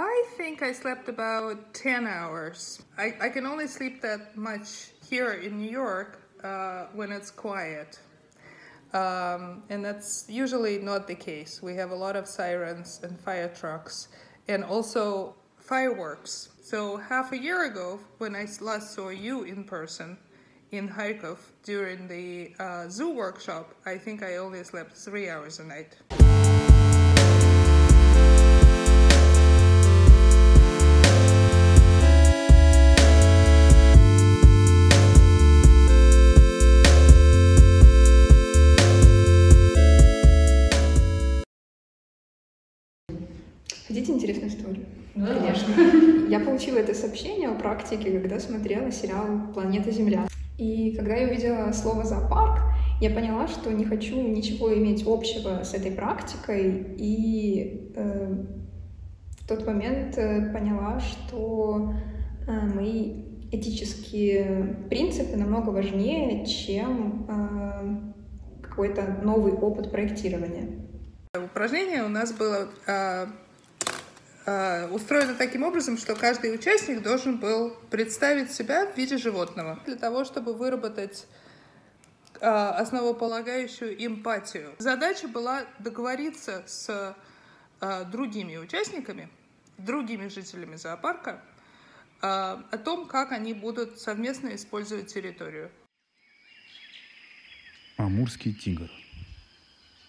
I think I slept about 10 hours. I can only sleep that much here in New York when it's quiet. And that's usually not the case. We have a lot of sirens and fire trucks and also fireworks. So half a year ago, when I last saw you in person in Kharkov during the zoo workshop, I think I only slept 3 hours a night. Хотите интересную историю? Да. Конечно. Я получила это сообщение о практике, когда смотрела сериал «Планета Земля». И когда я увидела слово «зоопарк», я поняла, что не хочу ничего иметь общего с этой практикой. И в тот момент поняла, что мои этические принципы намного важнее, чем какой-то новый опыт проектирования. Упражнение у нас было устроено таким образом, что каждый участник должен был представить себя в виде животного для того, чтобы выработать основополагающую эмпатию. Задача была договориться с другими участниками, другими жителями зоопарка о том, как они будут совместно использовать территорию. Амурский тигр.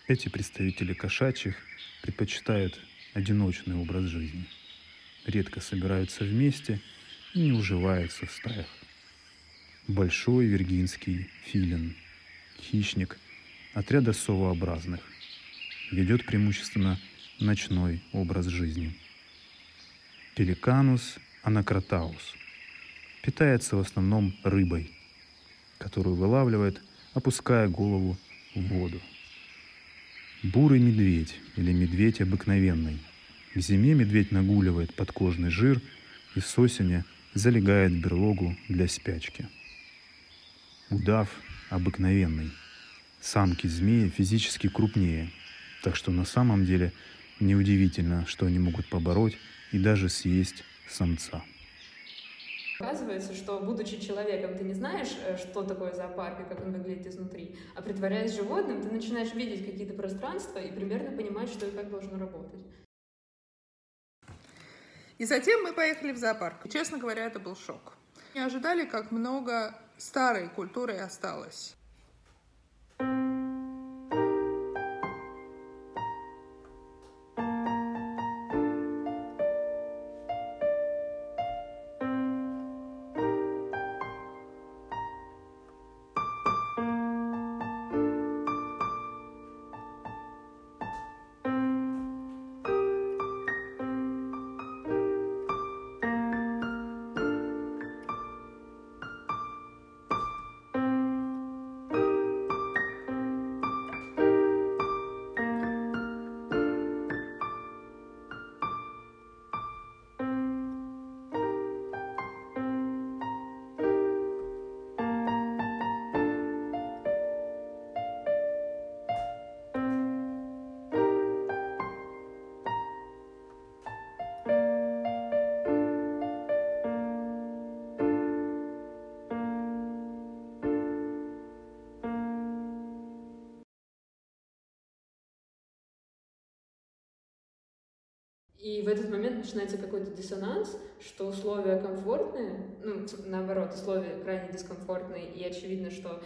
Эти представители кошачьих предпочитают одиночный образ жизни, редко собираются вместе и не уживаются в стаях. Большой виргинский филин, хищник отряда совообразных, ведет преимущественно ночной образ жизни. Пеликанус анакротаус питается в основном рыбой, которую вылавливает, опуская голову в воду. Бурый медведь или медведь обыкновенный. К зиме медведь нагуливает подкожный жир и с осени залегает в берлогу для спячки. Удав обыкновенный. Самки змеи физически крупнее, так что на самом деле неудивительно, что они могут побороть и даже съесть самца. Оказывается, что, будучи человеком, ты не знаешь, что такое зоопарк и как он выглядит изнутри, а притворяясь животным, ты начинаешь видеть какие-то пространства и примерно понимать, что и как должно работать. И затем мы поехали в зоопарк. И, честно говоря, это был шок. Не ожидали, как много старой культуры осталось. И в этот момент начинается какой-то диссонанс, что условия комфортные, ну, наоборот, условия крайне дискомфортные, и очевидно, что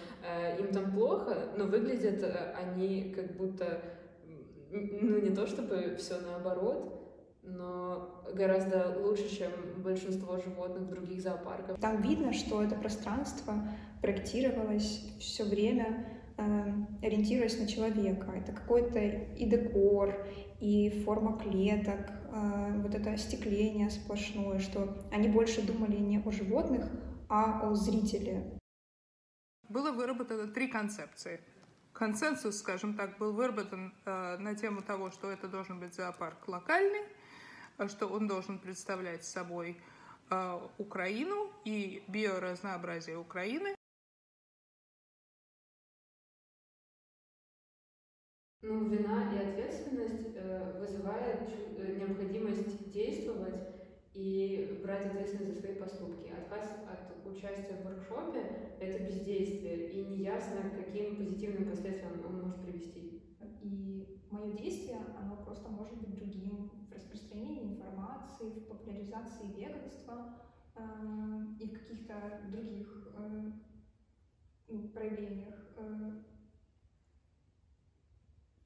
им там плохо, но выглядят они как будто, ну, не то чтобы все наоборот, но гораздо лучше, чем большинство животных в других зоопарках. Там видно, что это пространство проектировалось все время, ориентируясь на человека. Это какой-то и декор, и форма клеток, вот это остекление сплошное, что они больше думали не о животных, а о зрителе. Было выработано 3 концепции. Консенсус, скажем так, был выработан на тему того, что это должен быть зоопарк локальный, что он должен представлять собой Украину и биоразнообразие Украины. Ну, вина и ответственность вызывает необходимость действовать действовать и брать ответственность за свои поступки. Отказ от участия в воркшопе — это бездействие, и неясно, к каким позитивным последствиям он может привести. И мое действие, оно просто может быть другим в распространении информации, в популяризации веганства и в каких-то других проявлениях.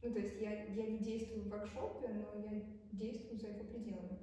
Ну, то есть я не действую в воркшопе, но я действую за его пределами.